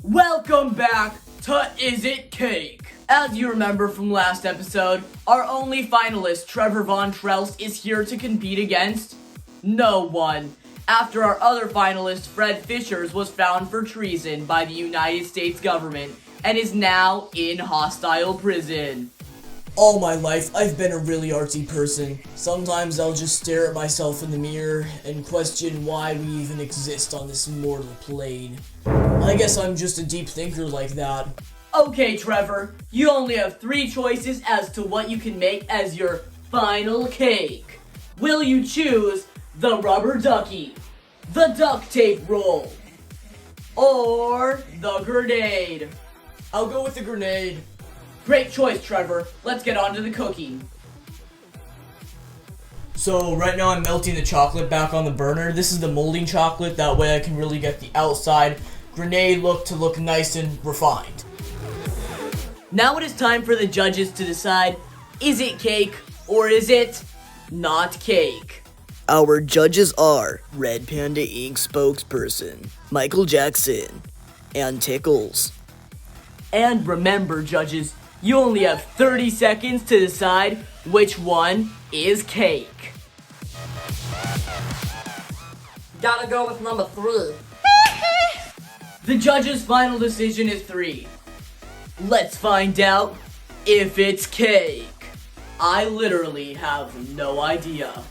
Welcome back to Is It Cake? As you remember from last episode, our only finalist, Trevor Von Trells, is here to compete against no one, after our other finalist, Fred Fishers, was found for treason by the United States government and is now in hostile prison. All my life, I've been a really artsy person. Sometimes I'll just stare at myself in the mirror and question why we even exist on this mortal plane. I guess I'm just a deep thinker like that. Okay, Trevor, you only have 3 choices as to what you can make as your final cake. Will you choose the rubber ducky, the duct tape roll, or the grenade? I'll go with the grenade. Great choice, Trevor. Let's get on to the cooking. So right now I'm melting the chocolate back on the burner. This is the molding chocolate, that way I can really get the outside grenade look to look nice and refined. Now it is time for the judges to decide, is it cake or is it not cake? Our judges are Red Panda Inc. spokesperson, Michael Jackson, and Tickles. And remember, judges, you only have 30 seconds to decide which one is cake. Gotta go with number 3. The judge's final decision is 3. Let's find out if it's cake. I literally have no idea.